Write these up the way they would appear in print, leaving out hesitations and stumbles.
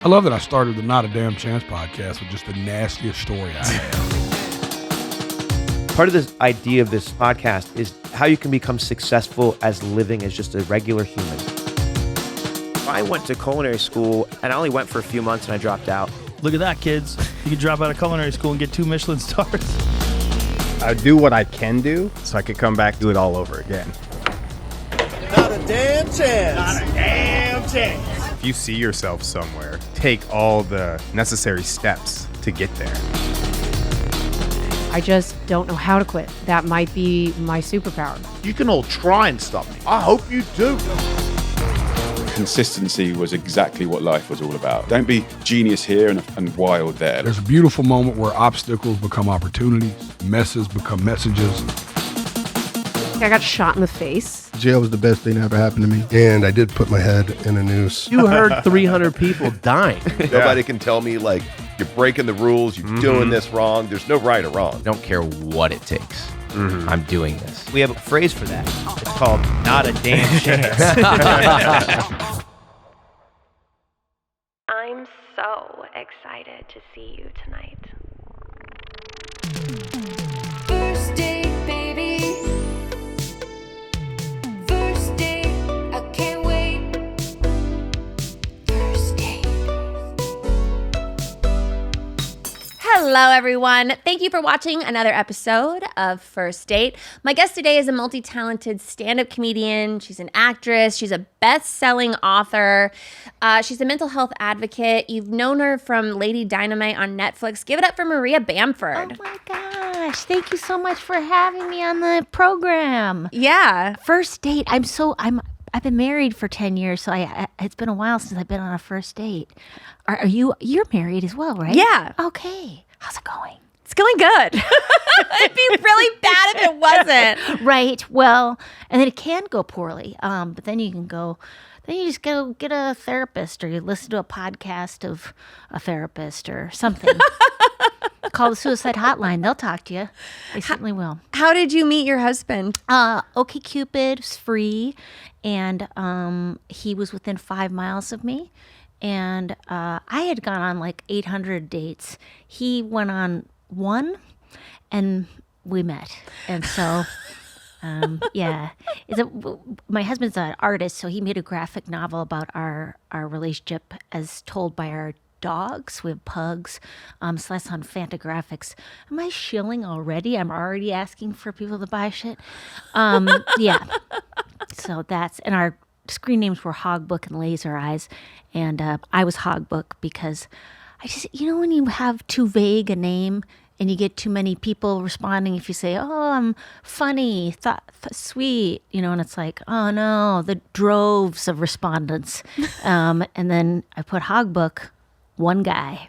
I love that I started the Not a Damn Chance podcast with just the nastiest story I have. Part of this idea of this podcast is how you can become successful as living as just a regular human. I went to culinary school and I only went for a few months and I dropped out. Look at that, kids. You can drop out of culinary school and get 2 Michelin stars. I do what I can do so I could come back and do it all over again. Not a damn chance. Not a damn chance. If you see yourself somewhere, take all the necessary steps to get there. I just don't know how to quit. That might be my superpower. You can all try and stop me. I hope you do. Consistency was exactly what life was all about. Don't be genius here and wild there. There's a beautiful moment where obstacles become opportunities, messes become messages. I got shot in the face. Jail was the best thing that ever happened to me. And I did put my head in a noose. You heard 300 people dying. Nobody can tell me, like, you're breaking the rules, you're doing this wrong. There's no right or wrong. Don't care what it takes. I'm doing this. We have a phrase for that. It's called not a damn chance. I'm so excited to see you tonight. First date, baby. First date, I can't wait. First date. Hello, everyone. Thank you for watching another episode of First Date. My guest today is a multi-talented stand-up comedian. She's an actress. She's a best-selling author. She's a mental health advocate. You've known her from Lady Dynamite on Netflix. Give it up for Maria Bamford. Oh my gosh. Thank you so much for having me on the program. Yeah. First date. I've been married for 10 years, so it's been a while since I've been on a first date. You're married as well, right? Yeah. Okay. How's it going? It's going good. It'd be really bad if it wasn't. Right. Well, and then it can go poorly. But then you just go get a therapist, or you listen to a podcast of a therapist or something. Call the suicide hotline. They'll talk to you. They certainly will. How did you meet your husband? OkCupid was free, and he was within 5 miles of me. And I had gone on like 800 dates. He went on one, and we met. And so, yeah. My husband's an artist, so he made a graphic novel about our relationship as told by our dogs. We have pugs. So that's on Fantagraphics. Am I shilling already? I'm already asking for people to buy shit. Yeah. So and our screen names were Hogbook and Laser Eyes. And I was Hogbook because I just, when you have too vague a name and you get too many people responding, if you say, oh, I'm funny, sweet, and it's like, oh no, the droves of respondents. And then I put Hogbook, one guy.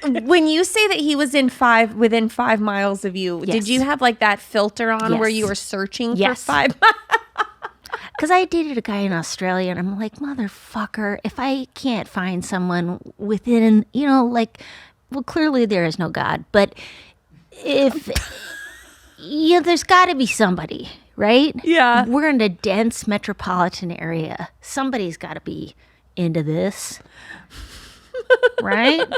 When you say that he was within 5 miles of you, Yes. Did you have like that filter on Yes. where you were searching Yes. for 5 miles? Because I dated a guy in Australia, and I'm like, motherfucker, if I can't find someone within, well, clearly there is no God, but if, there's got to be somebody, right? Yeah. We're We're in a dense metropolitan area. Somebody's got to be into this, right?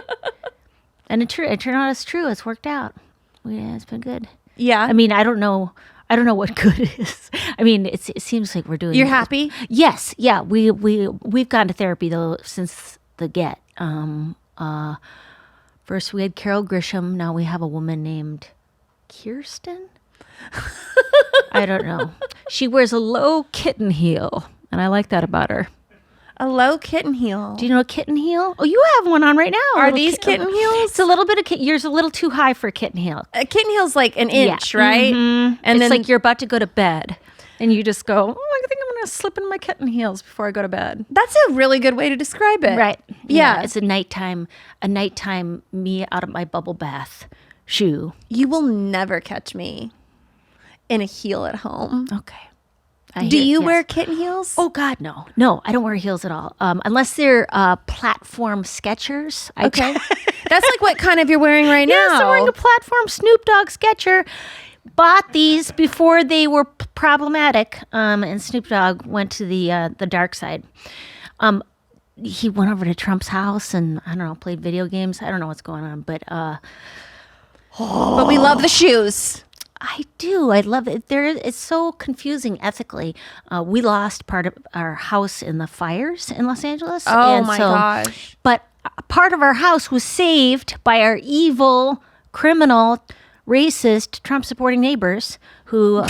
And it turned out it's true. It's worked out. Yeah, it's been good. Yeah. I mean, I don't know what good is. I mean, it seems like we're doing. You're happy? Yes. Yeah. We've gone to therapy though since the get. First we had Carol Grisham. Now we have a woman named Kirsten. I don't know. She wears a low kitten heel, and I like that about her. A low kitten heel. Do you know a kitten heel? Oh, you have one on right now. Are these kitten heels? It's a little bit of yours. A little too high for a kitten heel. A kitten heel's like an inch, right? Mm-hmm. And it's then like you're about to go to bed, and you just go, I think I'm going to slip in my kitten heels before I go to bed. That's a really good way to describe it. Right. Yeah. It's a nighttime me out of my bubble bath shoe. You will never catch me in a heel at home. Okay. Do you wear kitten heels? Oh, God, no. No, I don't wear heels at all. Unless they're platform Skechers. Okay. That's like what kind of you're wearing right now. Yes, I'm wearing a platform Snoop Dogg Sketcher. Bought these before they were problematic, and Snoop Dogg went to the dark side. he went over to Trump's house and, I don't know, played video games. I don't know what's going on, but but we love the shoes. I do. I love it. It's so confusing ethically. We lost part of our house in the fires in Los Angeles. Oh my gosh. But part of our house was saved by our evil, criminal, racist, Trump-supporting neighbors who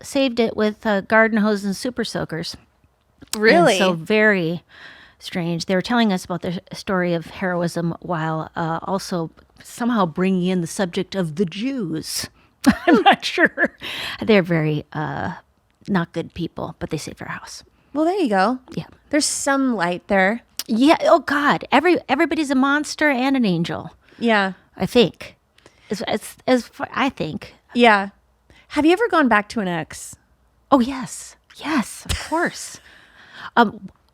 saved it with garden hose and super soakers. Really? And so very strange. They were telling us about their story of heroism while also somehow bringing in the subject of the Jews. I'm not sure. They're very not good people, but they saved our house. Well, there you go. Yeah. There's some light there. Yeah. Oh, God. Everybody's a monster and an angel. Yeah. I think. I think. Yeah. Have you ever gone back to an ex? Oh, yes. Yes, of course.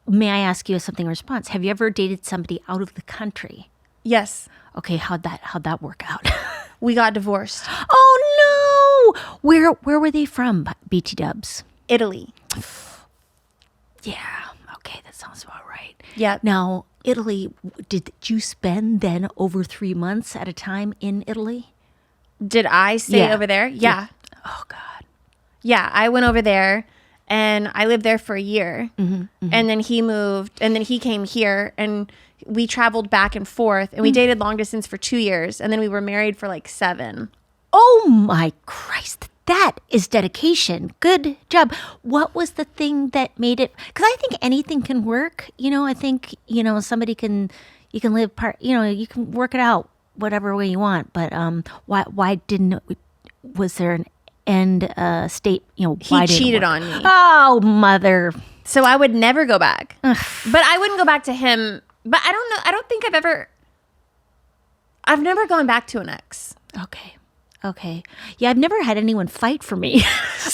May I ask you something in response? Have you ever dated somebody out of the country? Yes. Okay, how'd that work out? We got divorced. Oh no! Where were they from, BT Dubs? Italy. Yeah. Okay, that sounds about right. Yeah. Now, Italy, did you spend then over 3 months at a time in Italy? Did I stay over there? Yeah. Oh God. Yeah, I went over there and I lived there for a year. And then he moved and then he came here and we traveled back and forth and we dated long distance for 2 years and then we were married for like 7. Oh my Christ. That is dedication. Good job. What was the thing that made it? Because I think anything can work. I think, somebody you can live you can work it out whatever way you want. But why was there an end state? He cheated on me. Oh, mother. So I would never go back. But I wouldn't go back to him. But I don't know. I don't think I've never gone back to an ex. Okay. Yeah, I've never had anyone fight for me. Is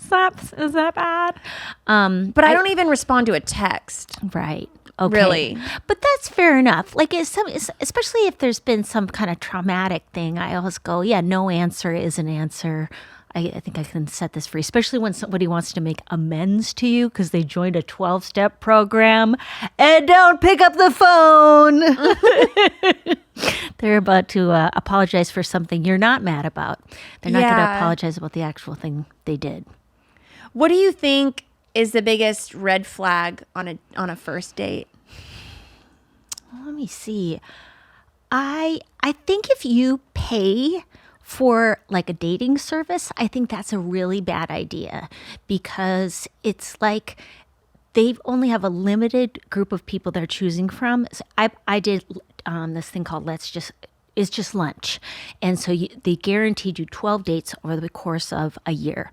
that bad? But I don't even respond to a text. Right. Okay. Really. But that's fair enough. Like, especially if there's been some kind of traumatic thing, I always go, yeah, no answer is an answer. I think I can set this free, especially when somebody wants to make amends to you because they joined a 12-step program and don't pick up the phone. They're about to apologize for something you're not mad about. They're not going to apologize about the actual thing they did. What do you think is the biggest red flag on a first date? Let me see. I think if you pay for like a dating service, I think that's a really bad idea because it's like they only have a limited group of people they're choosing from. So I did this thing called It's Just Lunch. And so they guaranteed you 12 dates over the course of a year.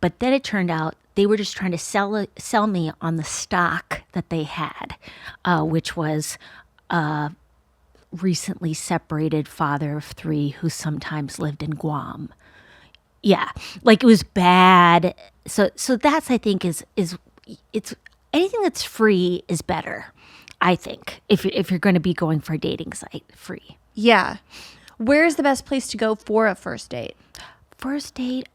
But then it turned out they were just trying to sell me on the stock that they had, which was recently separated father of 3 who sometimes lived in Guam. Yeah, like it was bad. So that's, I think, is it's anything that's free is better. I think if you're going to be going for a dating site, free. Yeah. Where's the best place to go for a first date? First date,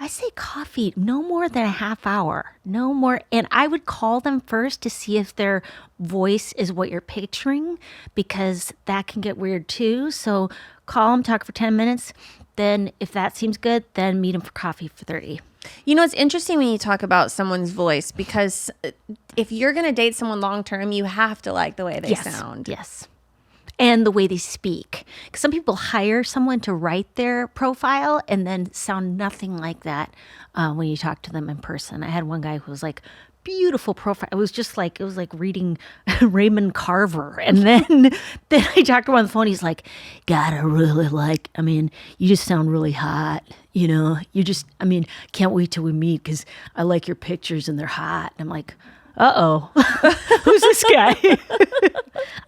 I say coffee, no more than a half hour, no more. And I would call them first to see if their voice is what you're picturing, because that can get weird too. So call them, talk for 10 minutes. Then if that seems good, then meet them for coffee for 30. You know, it's interesting when you talk about someone's voice, because if you're going to date someone long term, you have to like the way they sound. Yes. And the way they speak. Because some people hire someone to write their profile and then sound nothing like that when you talk to them in person. I had one guy who was like, beautiful profile. It was like reading Raymond Carver. And then I talked to him on the phone. He's like, God, you just sound really hot. Can't wait till we meet because I like your pictures and they're hot. And I'm like, uh-oh, who's this guy?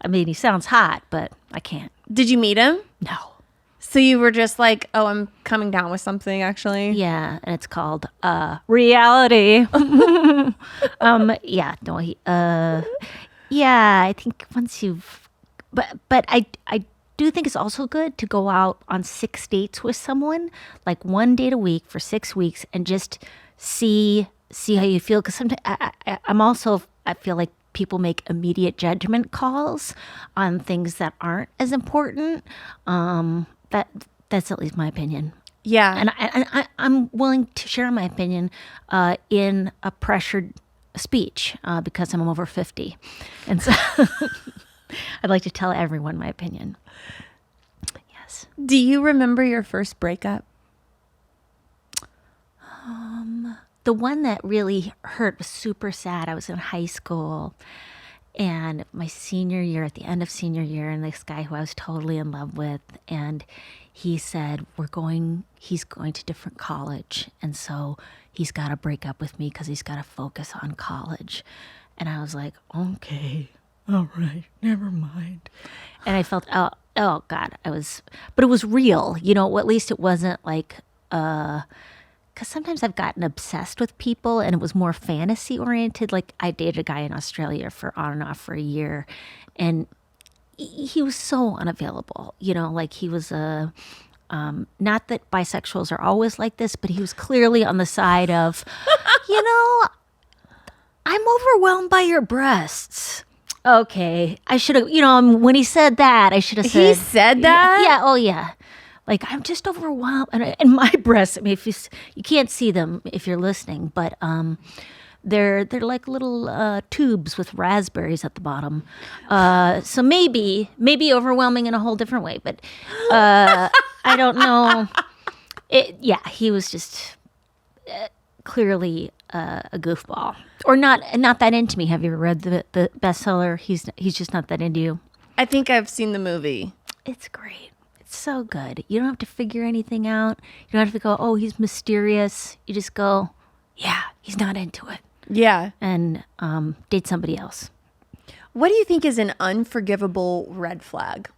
I mean, he sounds hot, but I can't. Did you meet him? No. So you were just like, oh, I'm coming down with something, actually? Yeah, and it's called reality. I think once you've... But I do think it's also good to go out on 6 dates with someone, like 1 date a week for 6 weeks, and just see see how you feel. Because sometimes I feel like people make immediate judgment calls on things that aren't as important. That's at least my opinion. Yeah. And I'm willing to share my opinion in a pressured speech because I'm over 50. And so I'd like to tell everyone my opinion. Yes. Do you remember your first breakup? The one that really hurt was super sad. I was in high school and my senior year, at the end of senior year, and this guy who I was totally in love with, and he said, he's going to different college. And so he's got to break up with me because he's got to focus on college. And I was like, okay, all right, never mind. And I felt, oh God, but it was real, at least it wasn't like, because sometimes I've gotten obsessed with people and it was more fantasy oriented. Like I dated a guy in Australia for on and off for a year, and he was so unavailable. Like he was not that bisexuals are always like this, but he was clearly on the side of, I'm overwhelmed by your breasts. Okay, I should have, when he said that, I should have said. He said that? Yeah. Oh yeah. Like, I'm just overwhelmed. And my breasts, I mean, if you can't see them if you're listening, but they're like little tubes with raspberries at the bottom. So maybe overwhelming in a whole different way, but I don't know. He was just clearly a goofball. Or not that into me. Have you ever read the bestseller? He's just not that into you. I think I've seen the movie. It's great. So good. You don't have to figure anything out. You don't have to go, oh, he's mysterious. You just go, yeah, he's not into it. Yeah. And date somebody else. What do you think is an unforgivable red flag?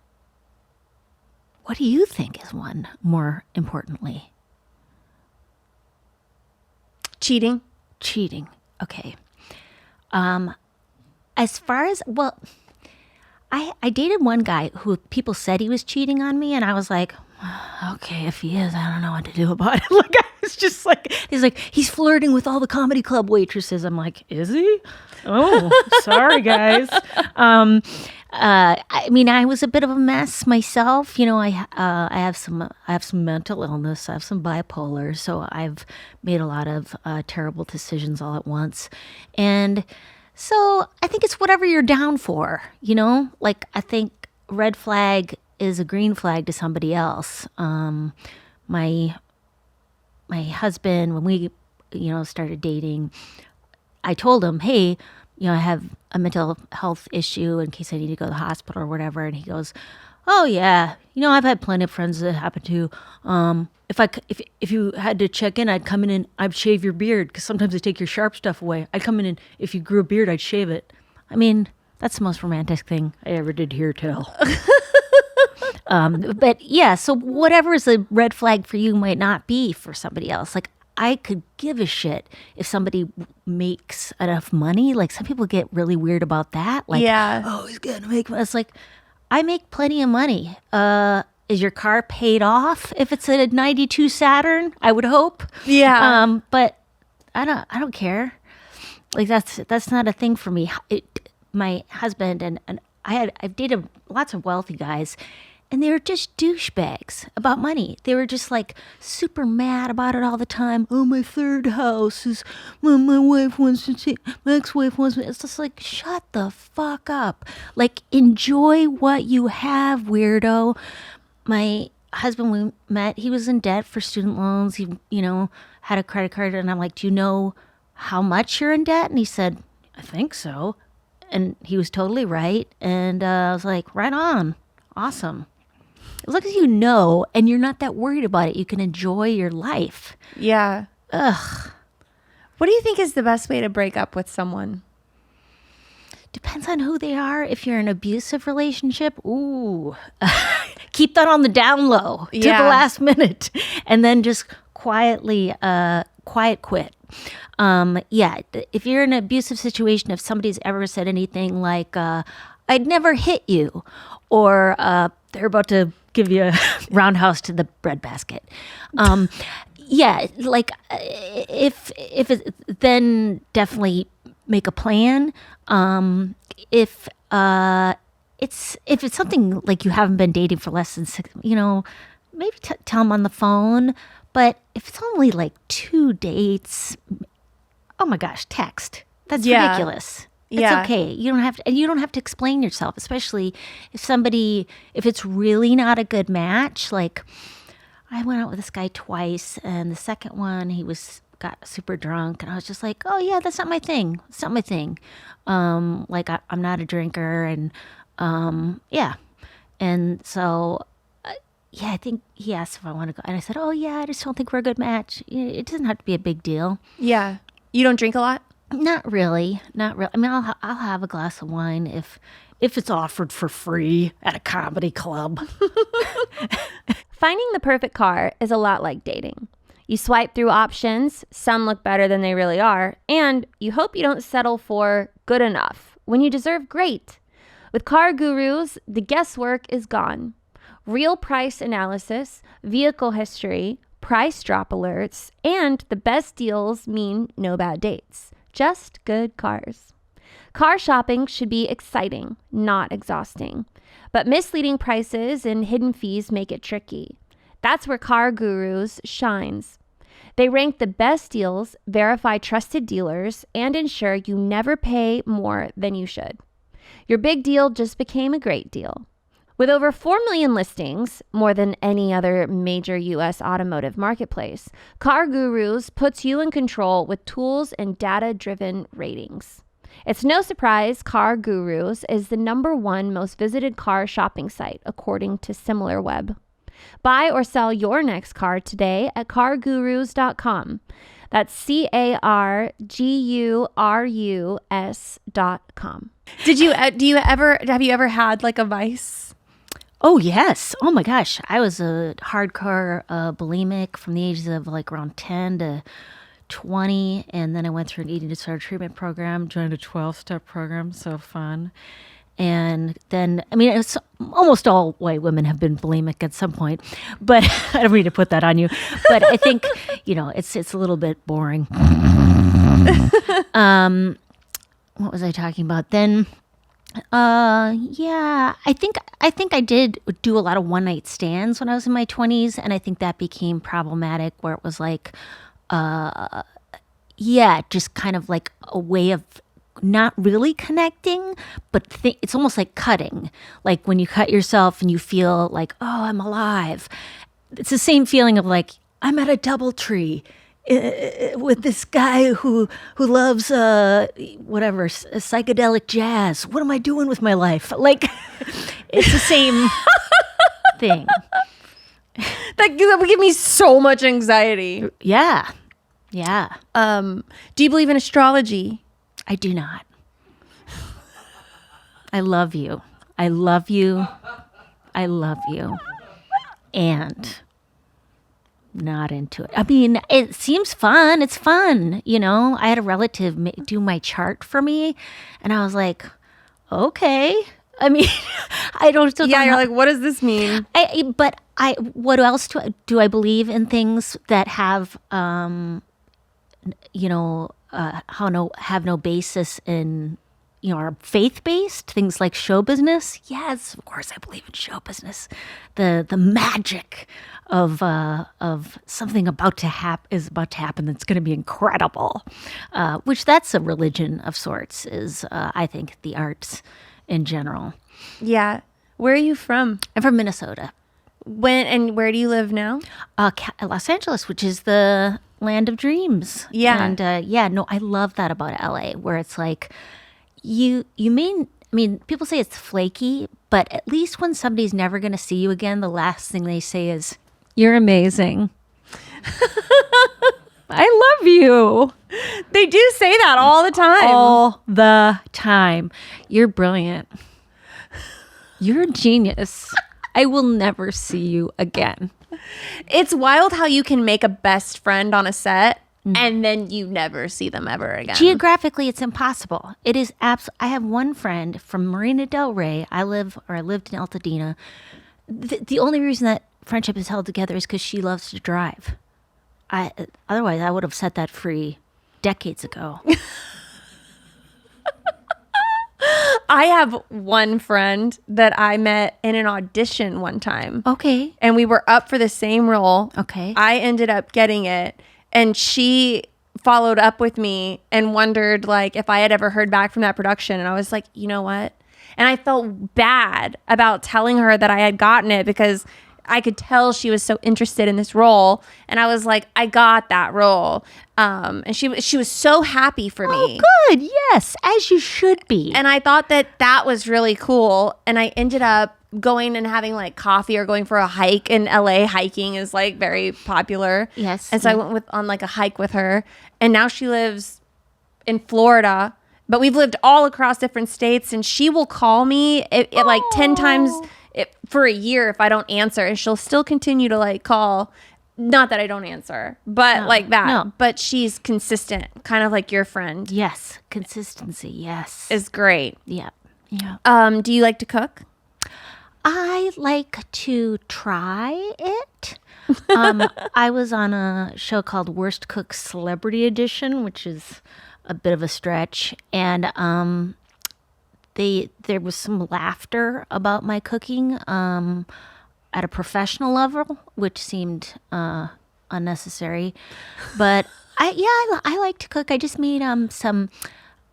What do you think is one, more importantly? Cheating. Okay. As far as, well, I dated one guy who people said he was cheating on me, and I was like, okay, if he is, I don't know what to do about it. Like, I was just like, he's flirting with all the comedy club waitresses. I'm like, is he? Oh, sorry, guys. I mean, I was a bit of a mess myself. I have some mental illness. I have some bipolar, so I've made a lot of terrible decisions all at once, and so I think it's whatever you're down for, Like, I think red flag is a green flag to somebody else. My husband, when we, started dating, I told him, hey, I have a mental health issue in case I need to go to the hospital or whatever. And he goes, oh yeah, I've had plenty of friends that happen to. If you had to check in, I'd come in and I'd shave your beard because sometimes they take your sharp stuff away. I'd come in and if you grew a beard, I'd shave it. I mean, that's the most romantic thing I ever did hear tell. But yeah, so whatever is a red flag for you might not be for somebody else. Like, I could give a shit if somebody makes enough money. Like, some people get really weird about that. Like, oh, he's gonna make money. It's like, I make plenty of money. Is your car paid off if it's a 92 Saturn? I would hope. Yeah. But I don't care. Like, that's not a thing for me. My husband and I've dated lots of wealthy guys, and they were just douchebags about money. They were just like super mad about it all the time. Oh, my third house is my wife wants to take, my ex-wife wants to. It's just like, shut the fuck up. Like, enjoy what you have, weirdo. My husband, we met, he was in debt for student loans. He, had a credit card, and I'm like, do you know how much you're in debt? And he said, I think so. And he was totally right. And I was like, right on. Awesome. As long as you know and you're not that worried about it, you can enjoy your life. Yeah. Ugh. What do you think is the best way to break up with someone? Depends on who they are. If you're in an abusive relationship, ooh, keep that on the down low to the last minute, and then just quietly quiet quit. If you're in an abusive situation, if somebody's ever said anything like, I'd never hit you, or they're about to give you a roundhouse to the breadbasket, Yeah, like if it, then definitely make a plan. If it's something like you haven't been dating for less than 6, maybe tell them on the phone. But if it's only like 2 dates, oh my gosh, text. That's ridiculous. It's okay. You don't have to explain yourself, especially if it's really not a good match. Like, I went out with this guy twice, and the second one got super drunk, and I was just like, oh yeah, that's not my thing. It's not my thing. Like I'm not a drinker, and yeah, and so I think he asked if I want to go, and I said, oh yeah, I just don't think we're a good match. It doesn't have to be a big deal. Yeah, you don't drink a lot. Not really. I mean, I'll have a glass of wine if it's offered for free at a comedy club. Finding the perfect car is a lot like dating. You swipe through options, some look better than they really are, and you hope you don't settle for good enough when you deserve great. With Car Gurus, the guesswork is gone. Real price analysis, vehicle history, price drop alerts, and the best deals mean no bad dates. Just good cars. Car shopping should be exciting, not exhausting. But misleading prices and hidden fees make it tricky. That's where Car Gurus shines. They rank the best deals, verify trusted dealers, and ensure you never pay more than you should. Your big deal just became a great deal. With over 4 million listings, more than any other major U.S. automotive marketplace, Car Gurus puts you in control with tools and data-driven ratings. It's no surprise Car Gurus is the #1 most visited car shopping site, according to SimilarWeb. Buy or sell your next car today at cargurus.com. That's CARGURUS.com. Have you ever had like a vice? Oh, yes. Oh, my gosh. I was a hardcore bulimic from the ages of like around 10 to 20. And then I went through an eating disorder treatment program, joined a 12-step program. So fun. And then, I mean, it's almost all white women have been bulimic at some point. But I don't mean to put that on you. But I think, it's a little bit boring. What was I talking about then? Yeah, I think I did do a lot of one-night stands when I was in my 20s, and I think that became problematic where it was like, just kind of like a way of not really connecting, but it's almost like cutting. Like when you cut yourself and you feel like, oh, I'm alive. It's the same feeling of like, I'm at a DoubleTree with this guy who loves psychedelic jazz. What am I doing with my life? Like, it's the same thing. That would give me so much anxiety. Yeah. Do you believe in astrology? I do not. I love you. I love you. I love you. And not into it. I mean, it seems fun. It's fun. I had a relative do my chart for me, and I was like, okay. I mean, I don't. You're like, what does this mean? What else do I believe in things that have, have no basis in, are faith-based, things like show business. Yes, of course I believe in show business. The magic of something is about to happen that's going to be incredible, which that's a religion of sorts, is I think the arts in general. Yeah. Where are you from? I'm from Minnesota. And where do you live now? Los Angeles, which is the land of dreams. Yeah. And I love that about LA, where it's like people say it's flaky, but at least when somebody's never going to see you again, the last thing they say is, "You're amazing." I love you. They do say that all the time. All the time. You're brilliant. You're a genius. I will never see you again. It's wild how you can make a best friend on a set and then you never see them ever again. Geographically, it's impossible. It is I have one friend from Marina Del Rey. I lived in Altadena. The only reason that friendship is held together is because she loves to drive. Otherwise, I would have set that free decades ago. I have one friend that I met in an audition one time. Okay. And we were up for the same role. Okay. I ended up getting it. And she followed up with me and wondered like if I had ever heard back from that production. And I was like, you know what? And I felt bad about telling her that I had gotten it because I could tell she was so interested in this role. And I was like, I got that role. And she was so happy for me. Oh, good. Yes, as you should be. And I thought that was really cool. And I ended up going and having like coffee or going for a hike in LA. Hiking is like very popular. Yes. And so I went on like a hike with her. And now she lives in Florida. But we've lived all across different states. And she will call me it like 10 times for a year if I don't answer. And she'll still continue to like call. Not that I don't answer, but like that. No. But she's consistent, kind of like your friend. Yes, consistency. Yes, Is great. yeah, yeah. Do you like to cook? I like to try it. I was on a show called Worst Cook Celebrity Edition, which is a bit of a stretch, and there was some laughter about my cooking at a professional level, which seemed unnecessary. But I like to cook. I just made some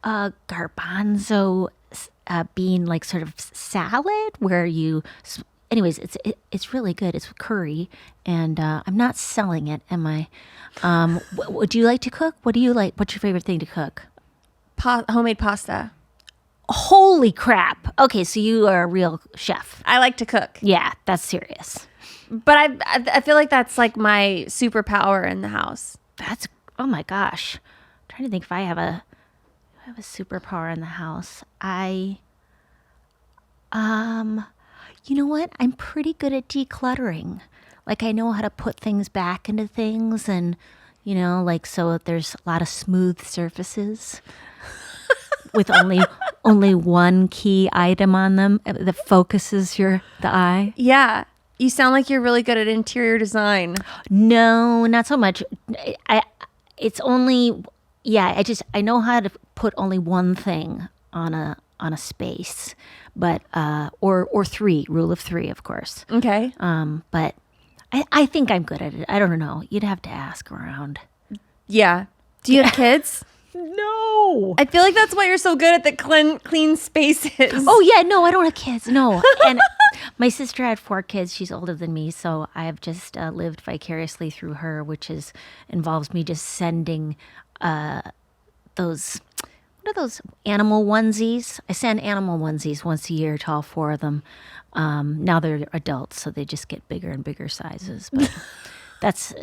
garbanzo bean like sort of salad where you. Anyways, it's really good. It's curry, and I'm not selling it, am I? Do you like to cook? What do you like? What's your favorite thing to cook? Homemade pasta. Holy crap. Okay, so you are a real chef. I like to cook. Yeah, that's serious. But I feel like that's like my superpower in the house. That's, oh my gosh. I'm trying to think if I have a superpower in the house. You know what? I'm pretty good at decluttering. Like I know how to put things back into things and, you know, like so there's a lot of smooth surfaces with only one key item on them that focuses the eye. Yeah. You sound like you're really good at interior design. No, not so much. I know how to put only one thing on a space, but or three, rule of three, of course. Okay. But I think I'm good at it. I don't know. You'd have to ask around. Yeah. Do you have kids? No. I feel like that's why you're so good at the clean spaces. Oh yeah, no, I don't have kids. No. And my sister had 4 kids. She's older than me, so I have just lived vicariously through her, which involves me just sending those. What are those animal onesies? I send animal onesies once a year to all 4 of them. Now they're adults, so they just get bigger and bigger sizes. But that's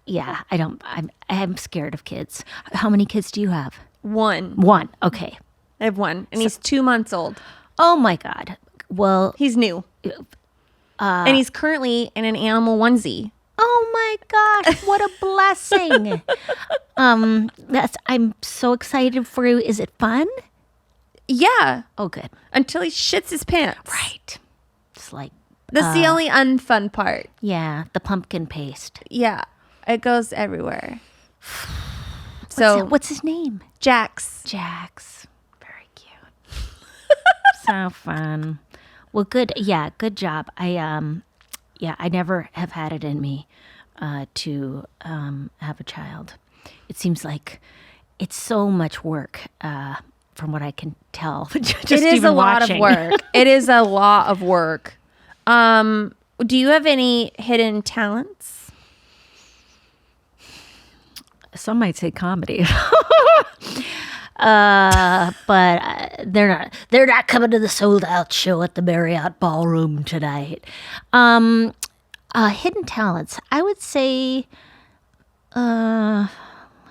I'm scared of kids. How many kids do you have? One. Okay. I have one, and he's 2 months old. Oh my God. Well, he's new, and he's currently in an animal onesie. Oh my gosh, what a blessing. I'm so excited for you. Is it fun? Yeah. Oh, good. Until he shits his pants. Right. It's like that's the only unfun part. Yeah, the pumpkin paste. Yeah, it goes everywhere. What's his name? Jax. Very cute. So fun. Well, good. Yeah, good job. I never have had it in me to have a child. It seems like it's so much work, from what I can tell. Just it is even a lot watching. of work. It is a lot of work. Do you have any hidden talents? Some might say comedy. But they're not coming to the sold out show at the Marriott Ballroom tonight. Hidden talents. I would say, let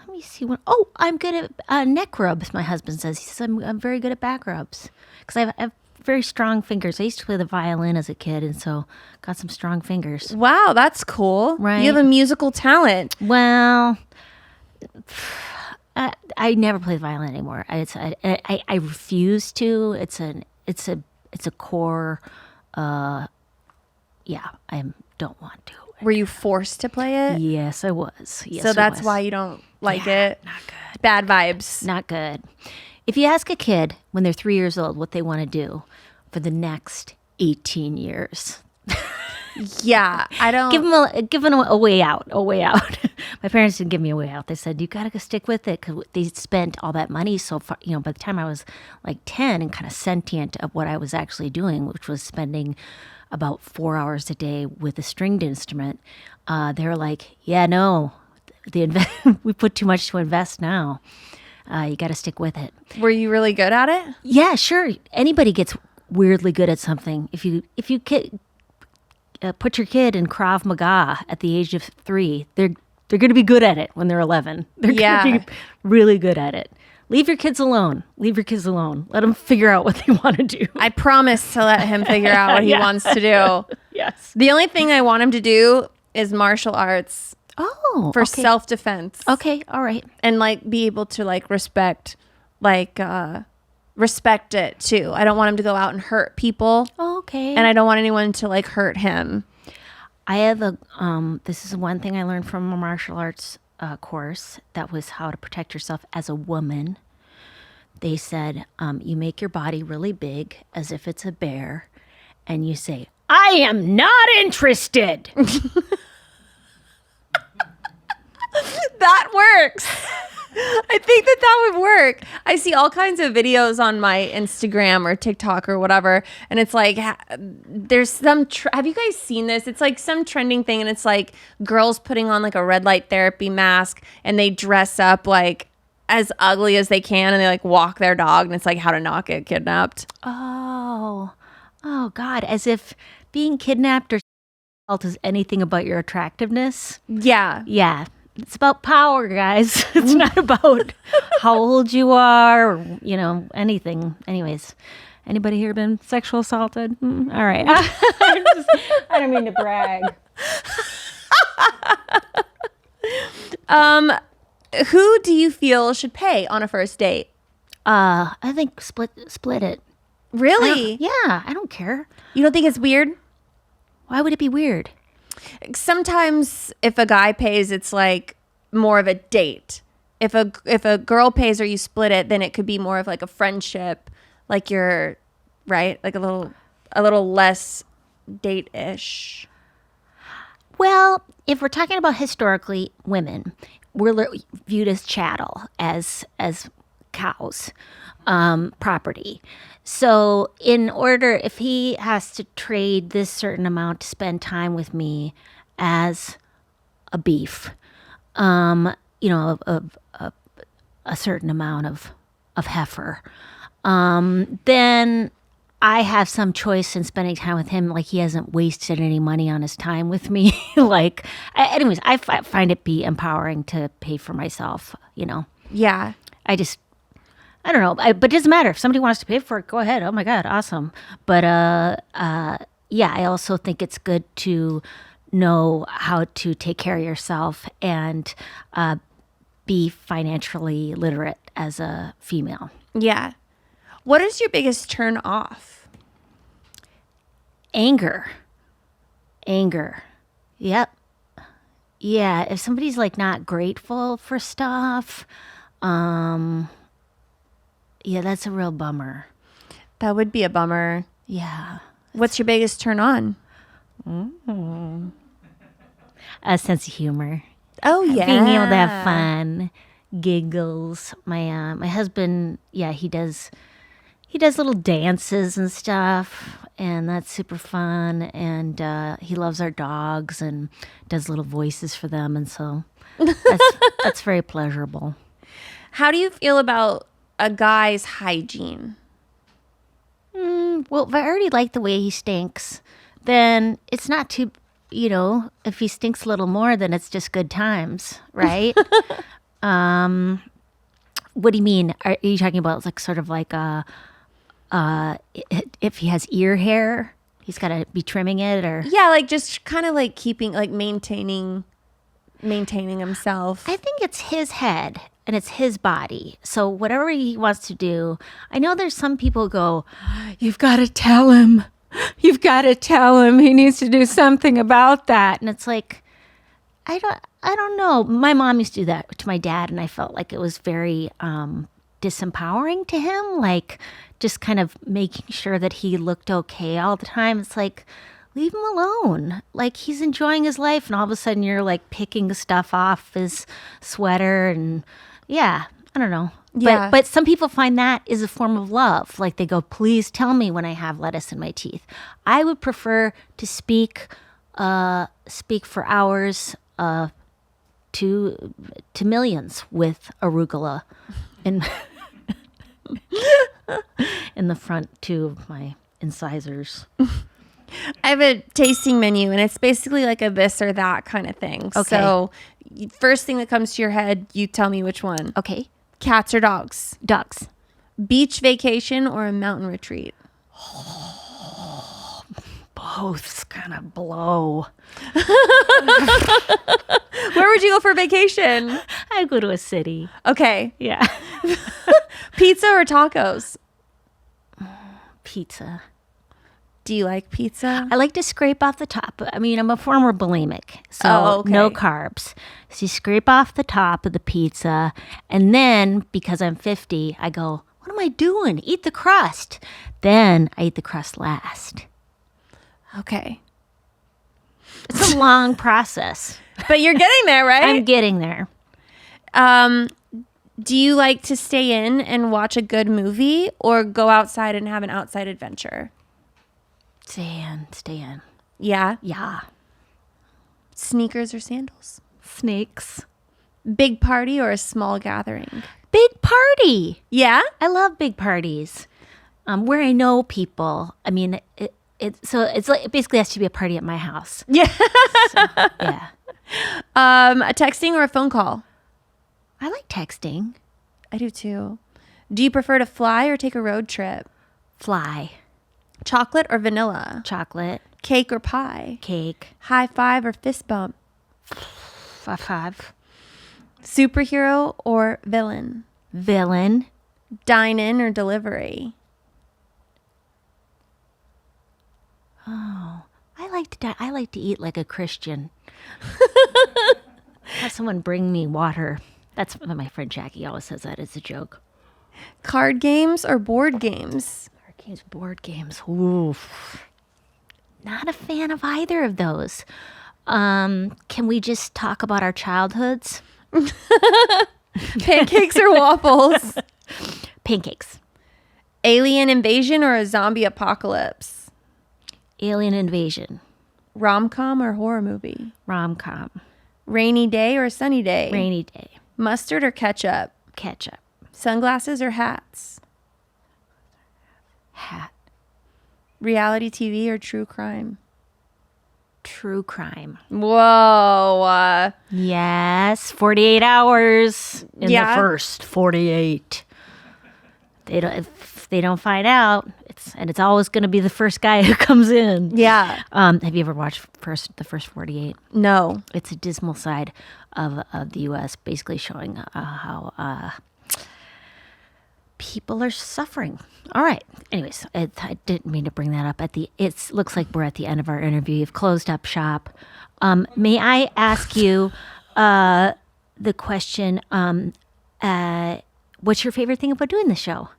me see one. Oh, I'm good at neck rubs. My husband says. He says I'm very good at back rubs because I have very strong fingers. I used to play the violin as a kid, and so got some strong fingers. Wow, that's cool. Right? You have a musical talent. Well, I never play the violin anymore. I refuse to. It's a core. I don't want to Were you forced to play it? Yes, I was. Yes, so I that's was. why you don't like it? Not good. Bad vibes. Not good. If you ask a kid when they're 3 years old what they want to do for the next 18 years, yeah, I don't give them a way out. A way out. My parents didn't give me a way out. They said you got to stick with it because they spent all that money so far. You know, by the time I was like 10 and kind of sentient of what I was actually doing, which was spending about 4 hours a day with a stringed instrument, they were like, "Yeah, no, we put too much to invest now. You got to stick with it." Were you really good at it? Yeah, sure. Anybody gets weirdly good at something. If you put your kid in Krav Maga at the age of 3, they're going to be good at it when they're 11. They're going to be really good at it. Leave your kids alone. Leave your kids alone. Let them figure out what they want to do. I promise to let him figure out what he wants to do. Yes. The only thing I want him to do is martial arts. Oh, for okay. self-defense. Okay, all right. And like be able to like respect it too. I don't want him to go out and hurt people. Okay. And I don't want anyone to like hurt him. I have this is one thing I learned from a martial arts course. That was how to protect yourself as a woman. They said, you make your body really big as if it's a bear, and you say, "I am not interested." That works. I think that would work. I see all kinds of videos on my Instagram or TikTok or whatever, and it's like there's some have you guys seen this? It's like some trending thing, and it's like girls putting on like a red light therapy mask, and they dress up like as ugly as they can, and they like walk their dog, and it's like how to not get kidnapped. Oh God, as if being kidnapped or is anything about your attractiveness. Yeah. It's about power, guys. It's not about how old you are or, anything. Anyways, anybody here been sexual assaulted? All right. I don't mean to brag. Who do you feel should pay on a first date? I think split it. Really? I don't care. You don't think it's weird? Why would it be weird? Sometimes if a guy pays, it's like more of a date. If a girl pays or you split it, then it could be more of like a friendship, like you're right, like a little less date-ish. Well, if we're talking about historically women, we're viewed as chattel, as cows, property. So if he has to trade this certain amount to spend time with me as a beef, of a certain amount of heifer, then I have some choice in spending time with him. Like he hasn't wasted any money on his time with me. Anyways, I find it be empowering to pay for myself, Yeah. I don't know, but it doesn't matter. If somebody wants to pay for it, go ahead. Oh my God, awesome. But I also think it's good to know how to take care of yourself and be financially literate as a female. Yeah. What is your biggest turn off? Anger. Yep. Yeah, if somebody's like not grateful for stuff, yeah, that's a real bummer. That would be a bummer. Yeah. What's your biggest turn on? A sense of humor. Oh, yeah. Being able to have fun, giggles. My husband, he does little dances and stuff, and that's super fun. And he loves our dogs and does little voices for them, and so that's very pleasurable. How do you feel about a guy's hygiene? Well, if I already like the way he stinks, then it's not too, if he stinks a little more, then it's just good times, right? What do you mean? Are you talking about like sort of like if he has ear hair, he's got to be trimming it, or? Yeah, like just kind of like keeping, like maintaining himself. I think it's his head and it's his body. So whatever he wants to do, I know there's some people go, you've got to tell him. you've got to tell him he needs to do something about that. And it's like, I don't know. My mom used to do that to my dad, and I felt like it was very disempowering to him, like just kind of making sure that he looked okay all the time. It's like, leave him alone. Like, he's enjoying his life, and all of a sudden you're like picking stuff off his sweater, and I don't know. Yeah. But some people find that is a form of love. Like, they go, please tell me when I have lettuce in my teeth. I would prefer to speak for hours to millions with arugula in in the front two of my incisors. I have a tasting menu, and it's basically like a this or that kind of thing. Okay. So first thing that comes to your head, you tell me which one. Okay. Cats or dogs? Dogs. Beach vacation or a mountain retreat? Both's kind of blow. Where would you go for vacation? I'd go to a city. Okay. Yeah. Pizza or tacos? Pizza. Do you like pizza? I like to scrape off the top. I mean, I'm a former bulimic, so no carbs. So you scrape off the top of the pizza, and then, because I'm 50, I go, what am I doing? Eat the crust. Then I eat the crust last. Okay. It's a long process. But you're getting there, right? I'm getting there. Do you like to stay in and watch a good movie, or go outside and have an outside adventure? Stay in. Yeah? Yeah. Sneakers or sandals? Snakes. Big party or a small gathering? Big party. Yeah? I love big parties. Where I know people. I mean, it's like, it basically has to be a party at my house. Yeah. So, yeah. A texting or a phone call? I like texting. I do too. Do you prefer to fly or take a road trip? Fly. Chocolate or vanilla? Chocolate. Cake or pie? Cake. High five or fist bump? Five. Superhero or villain? Villain. Dine in or delivery? Oh, I like to eat like a Christian. Have someone bring me water. That's what my friend Jackie always says. That is a joke. Card games or board games? Board games. Oof. Not a fan of either of those. Can we just talk about our childhoods? Pancakes or waffles? Pancakes. Alien invasion or a zombie apocalypse? Alien invasion. Rom-com or horror movie? Rom-com. Rainy day or sunny day? Rainy day. Mustard or ketchup? Ketchup. Sunglasses or hats? Hat. Reality TV or true crime? True crime. Whoa. Yes, 48 hours in the first 48. If they don't find out, it's always going to be the first guy who comes in. Yeah. Have you ever watched the first 48? No. It's a dismal side of the U.S., basically showing how people are suffering. All right. Anyways, I didn't mean to bring that up. It looks like we're at the end of our interview. You've closed up shop. May I ask you the question? What's your favorite thing about doing the show?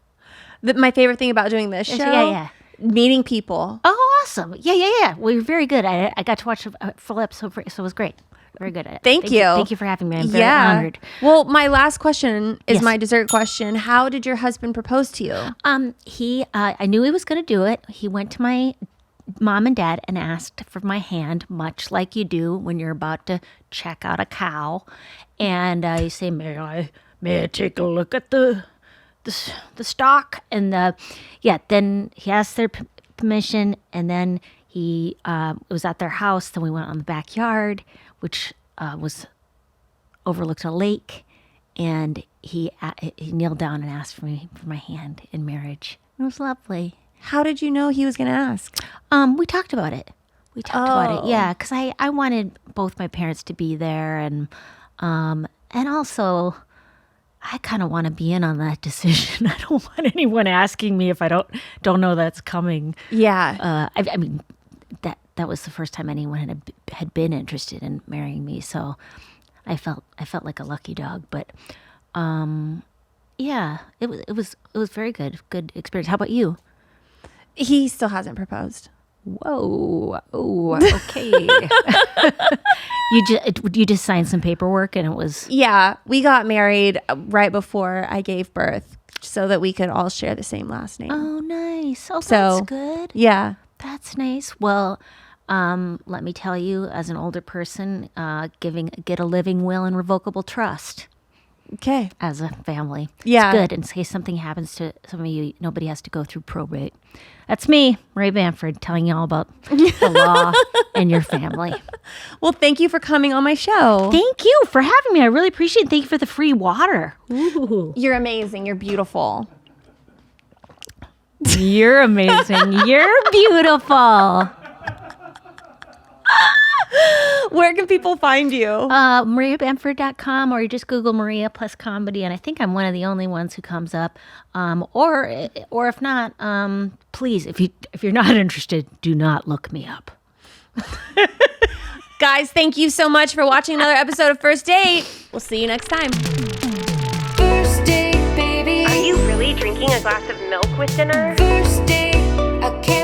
My favorite thing about doing this show? Yeah. Meeting people. Oh, awesome. Yeah. Well, you're very good. I got to watch a full episode, so it was great. Very good at it. Thank you. Thank you for having me. I'm very honored. Well, my last question is my dessert question. How did your husband propose to you? I knew he was going to do it. He went to my mom and dad and asked for my hand, much like you do when you're about to check out a cow. And you say, may I take a look at the stock? And then he asked their permission, and then it was at their house. Then we went on the backyard, which was overlooked a lake, and he kneeled down and asked for my hand in marriage. It was lovely. How did you know he was going to ask? We talked about it. Yeah, because I wanted both my parents to be there, and also I kind of want to be in on that decision. I don't want anyone asking me if I don't know that's coming. Yeah. I mean, that was the first time anyone had been interested in marrying me. So I felt like a lucky dog. But yeah, it was very good experience. How about you? He still hasn't proposed. Whoa. Oh, okay. You just signed some paperwork and it was... Yeah, we got married right before I gave birth so that we could all share the same last name. Oh, nice. Oh, So, that's good. Yeah. That's nice. Well, let me tell you, as an older person, get a living will and revocable trust. Okay. As a family. Yeah. It's good. In case something happens to some of you, nobody has to go through probate. That's me, Maria Bamford, telling you all about the law and your family. Well, thank you for coming on my show. Thank you for having me. I really appreciate it. Thank you for the free water. Ooh. You're amazing. You're beautiful. You're amazing. You're beautiful. Where can people find you? MariaBamford.com, or you just Google Maria plus comedy, and I think I'm one of the only ones who comes up. Or if not, please, if you're not interested, do not look me up. Guys, thank you so much for watching another episode of First Date. We'll see you next time. First date, baby. Are you really drinking a glass of milk with dinner? First date, I can't